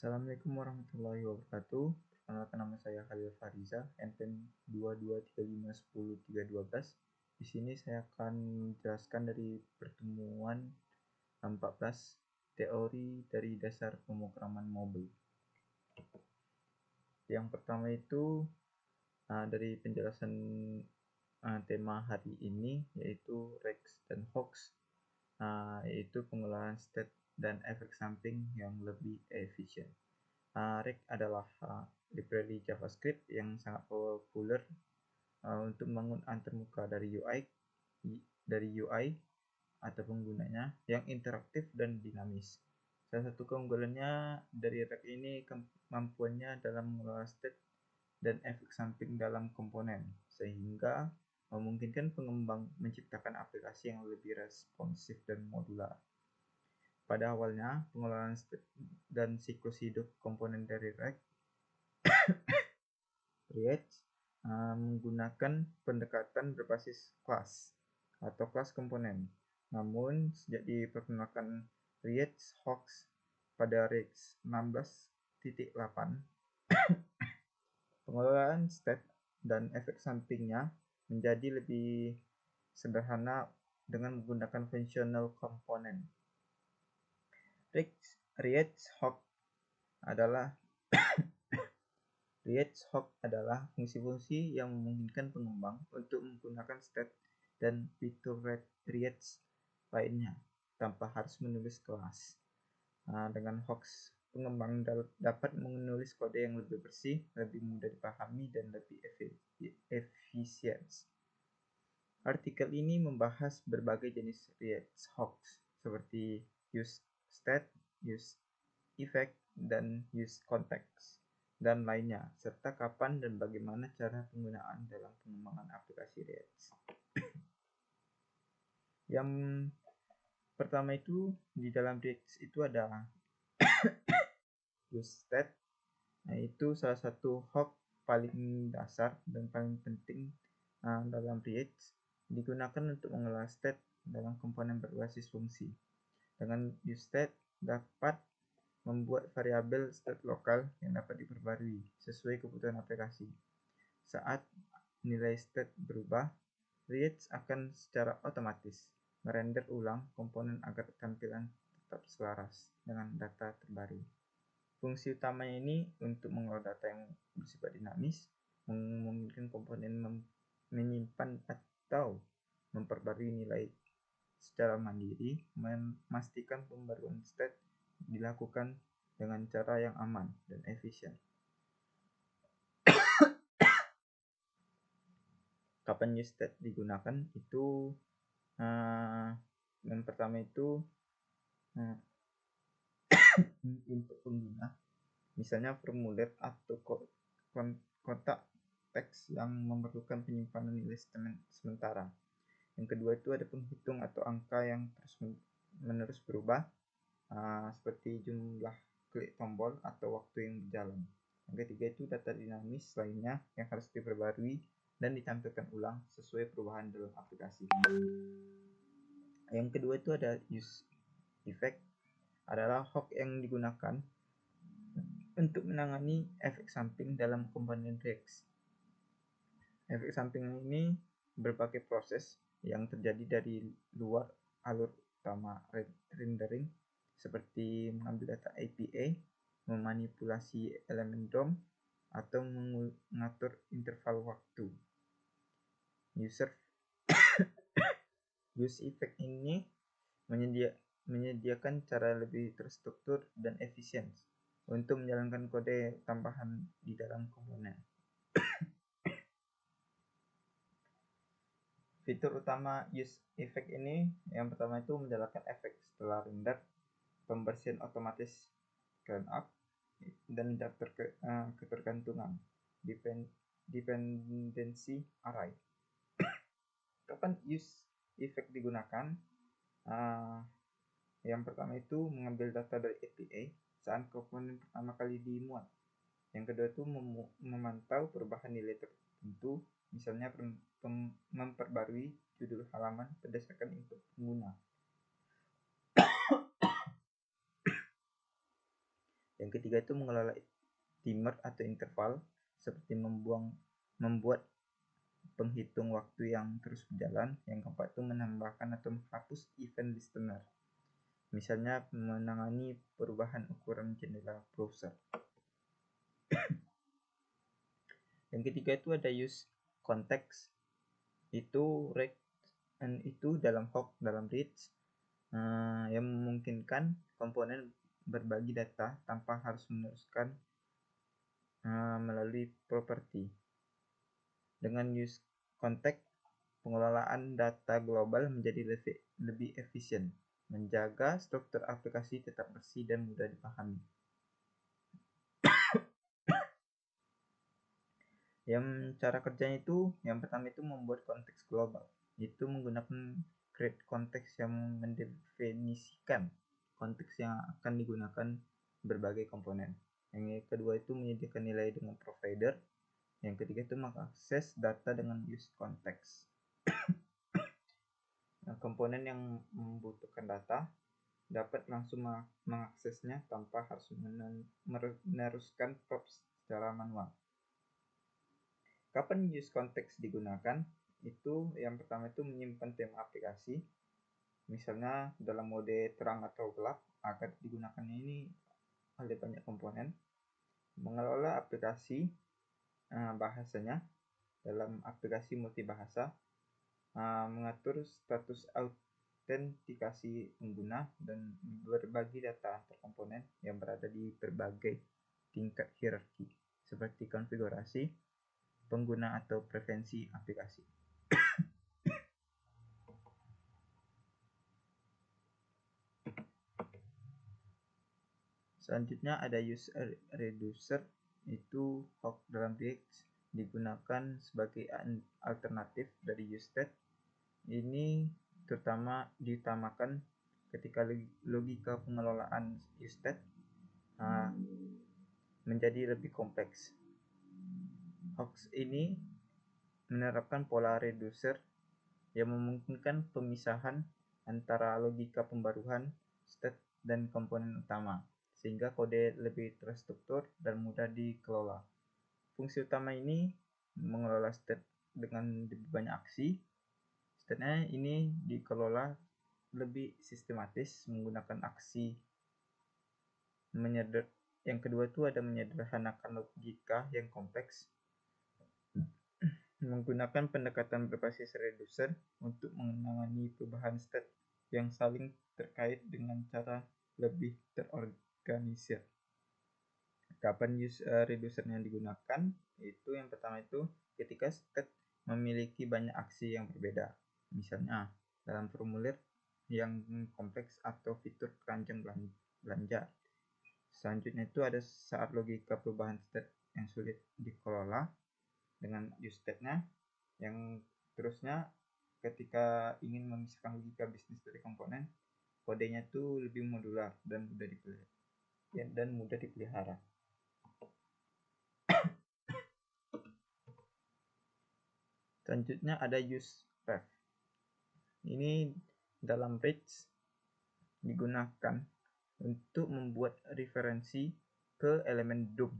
Assalamualaikum warahmatullahi wabarakatuh. Perkenalkan, nama saya Khalil Fariza, NPM 2235101312. Di sini saya akan menjelaskan dari pertemuan 14 teori dari dasar pemrograman mobile. Yang pertama itu dari penjelasan tema hari ini, yaitu Rex dan Hox, yaitu pengolahan state dan efek samping yang lebih efisien. Rex adalah library JavaScript yang sangat populer untuk membangun antarmuka dari UI atau penggunanya yang interaktif dan dinamis. Salah satu keunggulannya dari Rex ini kemampuannya dalam mengelola state dan efek samping dalam komponen, sehingga memungkinkan pengembang menciptakan aplikasi yang lebih responsif dan modular. Pada awalnya, pengelolaan state dan siklus hidup komponen dari React menggunakan pendekatan berbasis kelas atau kelas komponen. Namun, sejak diperkenalkan React Hox pada Rex 16.8, pengelolaan state dan efek sampingnya menjadi lebih sederhana dengan menggunakan functional komponen. React Hook adalah fungsi-fungsi yang memungkinkan pengembang untuk menggunakan state dan fitur React lainnya tanpa harus menulis kelas. Dengan Hooks, pengembang dapat menulis kode yang lebih bersih, lebih mudah dipahami, dan lebih efisien. Artikel ini membahas berbagai jenis React Hooks seperti use state, use effect, dan use context, dan lainnya, serta kapan dan bagaimana cara penggunaan dalam pengembangan aplikasi React. Yang pertama itu, di dalam React itu ada use state, itu salah satu hook paling dasar dan paling penting dalam React, digunakan untuk mengelola state dalam komponen berbasis fungsi. Dengan use state dapat membuat variabel state lokal yang dapat diperbarui sesuai kebutuhan aplikasi. Saat nilai state berubah, React akan secara otomatis merender ulang komponen agar tampilan tetap selaras dengan data terbaru. Fungsi utamanya ini untuk mengelola data yang bersifat dinamis, memungkinkan komponen menyimpan atau memperbarui nilai secara mandiri, memastikan pembaruan state dilakukan dengan cara yang aman dan efisien. Kapan use state digunakan itu yang pertama itu untuk pengguna, misalnya formulir atau kotak teks yang memerlukan penyimpanan nilai sementara. Yang kedua itu ada penghitung atau angka yang terus-menerus berubah, seperti jumlah klik tombol atau waktu yang berjalan. Yang ketiga itu data dinamis lainnya yang harus diperbarui dan ditampilkan ulang sesuai perubahan dalam aplikasi. Yang kedua itu ada use effect, adalah hook yang digunakan untuk menangani efek samping dalam komponen React. Efek samping ini berbagai proses yang terjadi dari luar alur utama rendering, seperti mengambil data API, memanipulasi elemen DOM, atau mengatur interval waktu. Use effect ini menyediakan cara lebih terstruktur dan efisien untuk menjalankan kode tambahan di dalam komponen. Fitur utama use effect ini yang pertama itu menjalankan efek setelah render, pembersihan otomatis clean up, dan ketergantungan dependency array. Kapan use effect digunakan? Yang pertama itu mengambil data dari API saat komponen pertama kali dimuat. Yang kedua itu memantau perubahan nilai tertentu, misalnya memperbarui judul halaman berdasarkan input pengguna. Yang ketiga itu mengelola timer atau interval, seperti membuat penghitung waktu yang terus berjalan. Yang keempat itu menambahkan atau menghapus event listener, misalnya menangani perubahan ukuran jendela browser. Yang ketiga itu ada use context, itu dalam hawk dalam reads yang memungkinkan komponen berbagi data tanpa harus meneruskan melalui properti. Dengan use context, pengelolaan data global menjadi lebih efisien, menjaga struktur aplikasi tetap bersih dan mudah dipahami. Yang cara kerjanya itu, yang pertama itu membuat konteks global. Itu menggunakan create konteks yang mendefinisikan konteks yang akan digunakan berbagai komponen. Yang kedua itu menyediakan nilai dengan provider. Yang ketiga itu mengakses data dengan use context. Nah, komponen yang membutuhkan data dapat langsung mengaksesnya tanpa harus meneruskan props secara manual. Kapan use context digunakan? Itu yang pertama itu menyimpan tema aplikasi, misalnya dalam mode terang atau gelap agar digunakan ini oleh banyak komponen. Mengelola aplikasi bahasanya dalam aplikasi multibahasa, mengatur status autentikasi pengguna, dan berbagi data antar komponen yang berada di berbagai tingkat hierarki seperti konfigurasi, pengguna, atau preferensi aplikasi. Selanjutnya ada use reducer, itu hawk dalam React, digunakan sebagai alternatif dari useState. Ini terutama diutamakan ketika logika pengelolaan useState menjadi lebih kompleks. Hawks ini menerapkan pola reducer yang memungkinkan pemisahan antara logika pembaruan, state, dan komponen utama, sehingga kode lebih terstruktur dan mudah dikelola. Fungsi utama ini mengelola state dengan lebih banyak aksi. State-nya ini dikelola lebih sistematis menggunakan aksi Yang kedua itu ada menyederhanakan logika yang kompleks, menggunakan pendekatan berbasis reducer untuk menangani perubahan state yang saling terkait dengan cara lebih terorganisir. Kapan use reducernya digunakan? Itu yang pertama itu ketika state memiliki banyak aksi yang berbeda, misalnya dalam formulir yang kompleks atau fitur keranjang belanja. Selanjutnya itu ada saat logika perubahan state yang sulit dikelola dengan use state-nya. Yang terusnya ketika ingin memisahkan logika bisnis dari komponen, kodenya itu lebih modular dan mudah dipelihara. Selanjutnya ada use ref. Ini dalam React digunakan untuk membuat referensi ke elemen DOM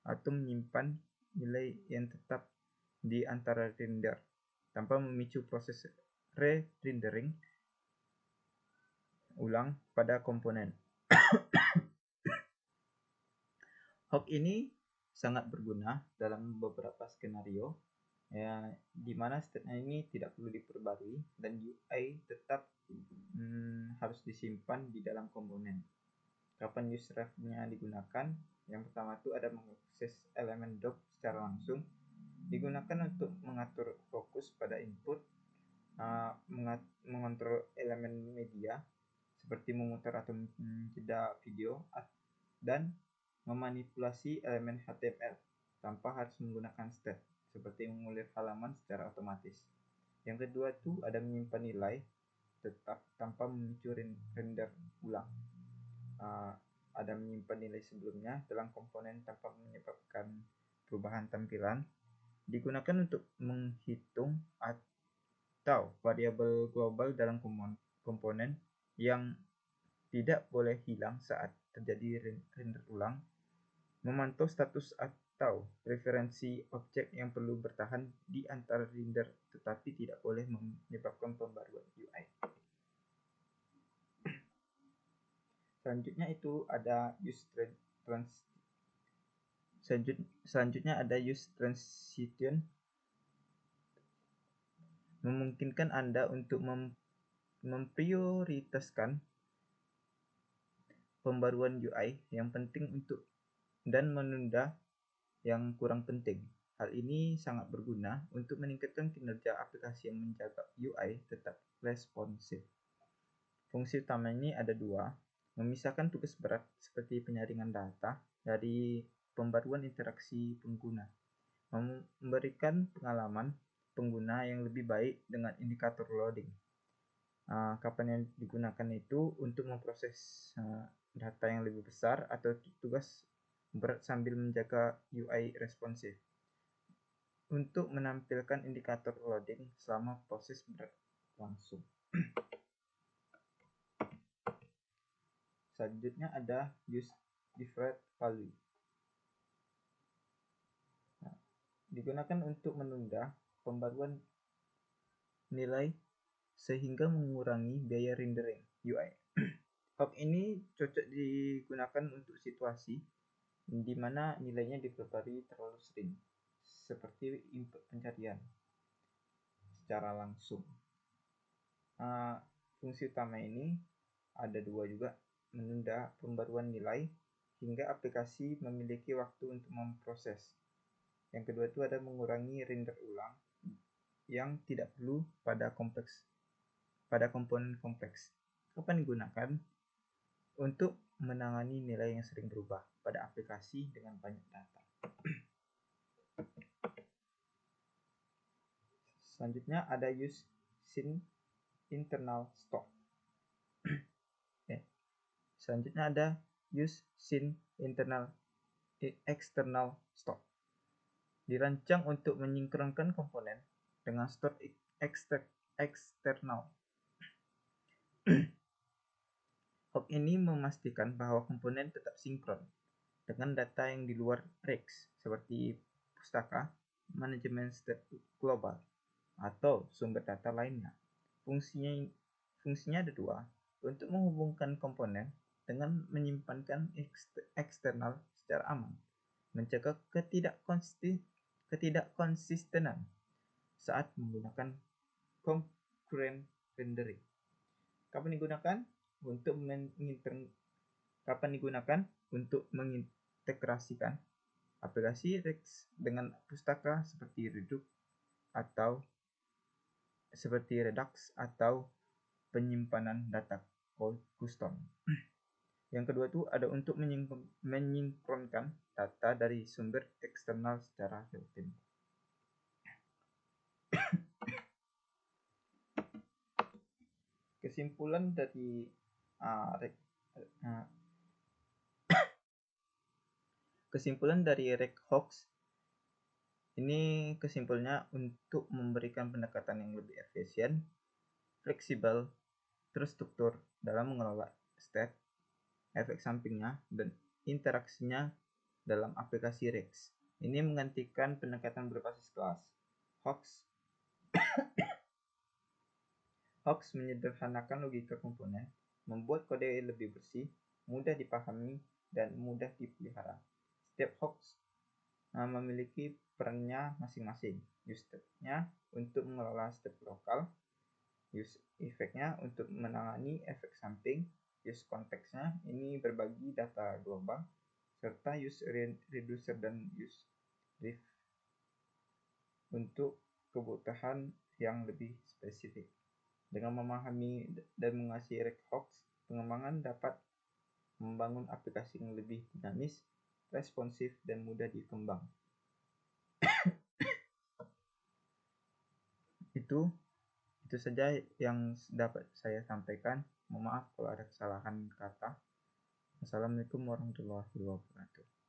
atau menyimpan nilai yang tetap di antara render tanpa memicu proses re-rendering ulang pada komponen. Hawk ini sangat berguna dalam beberapa skenario di mana state-nya ini tidak perlu diperbarui dan UI tetap harus disimpan di dalam komponen. Kapan use ref-nya digunakan? Yang pertama itu ada mengakses elemen DOM secara langsung, digunakan untuk mengatur fokus pada input, mengontrol elemen media seperti memutar atau menjeda video, dan memanipulasi elemen HTML tanpa harus menggunakan state, seperti mengulir halaman secara otomatis. Yang kedua itu ada menyimpan nilai tetap tanpa memicu render ulang. Ada menyimpan nilai sebelumnya dalam komponen tanpa menyebabkan perubahan tampilan. Digunakan untuk menghitung atau variabel global dalam komponen yang tidak boleh hilang saat terjadi render ulang, memantau status atau preferensi objek yang perlu bertahan di antara render, tetapi tidak boleh menyebabkan pembaruan UI. Selanjutnya ada use transition, memungkinkan Anda untuk memprioritaskan pembaruan UI yang penting dan menunda yang kurang penting. Hal ini sangat berguna untuk meningkatkan kinerja aplikasi yang menjaga UI tetap responsif. Fungsi utama ini ada dua: memisahkan tugas berat seperti penyaringan data dari pembaruan interaksi pengguna, memberikan pengalaman pengguna yang lebih baik dengan indikator loading. Kapan yang digunakan itu untuk memproses data yang lebih besar atau tugas berat sambil menjaga UI responsif. Untuk menampilkan indikator loading selama proses berlangsung. Selanjutnya ada use deferred value. Digunakan untuk menunda pembaruan nilai sehingga mengurangi biaya rendering UI. Hub ini cocok digunakan untuk situasi di mana nilainya diperbarui terlalu sering, seperti input pencarian secara langsung. Fungsi utama ini ada dua juga: menunda pembaruan nilai hingga aplikasi memiliki waktu untuk memproses. Yang kedua itu ada mengurangi render ulang yang tidak perlu pada komponen kompleks. Kapan digunakan? Untuk menangani nilai yang sering berubah pada aplikasi dengan banyak data. Selanjutnya ada use internal stock. Selanjutnya ada use external stock. Dirancang untuk menyinkronkan komponen dengan store eksternal. Hub ini memastikan bahwa komponen tetap sinkron dengan data yang di luar REX, seperti pustaka, manajemen state global, atau sumber data lainnya. Fungsinya ada dua: untuk menghubungkan komponen dengan menyimpankan eksternal secara aman, mencegah ketidakkonsistenan saat menggunakan concurrent rendering. Kapan digunakan? Untuk mengintegrasikan aplikasi REX dengan pustaka seperti Redux atau penyimpanan data custom. Yang kedua itu ada untuk menyinkronkan data dari sumber eksternal secara real-time. Kesimpulan dari RegHawks ini kesimpulannya untuk memberikan pendekatan yang lebih efisien, fleksibel, terstruktur dalam mengelola state, efek sampingnya, dan interaksinya dalam aplikasi REX. Ini menggantikan pendekatan berbasis kelas. Hawks menyederhanakan logika komponen, membuat kode lebih bersih, mudah dipahami, dan mudah dipelihara. Setiap Hawks memiliki perannya masing-masing. Use state-nya untuk mengelola state lokal, use effect-nya untuk menangani efek samping, use context-nya ini berbagi data global, serta use reducer dan use diff untuk kebutuhan yang lebih spesifik. Dengan memahami dan mengasihi RegHawks, pengembangan dapat membangun aplikasi yang lebih dinamis, responsif, dan mudah dikembang. Itu saja yang dapat saya sampaikan. Mohon maaf kalau ada kesalahan kata. Assalamualaikum warahmatullahi wabarakatuh.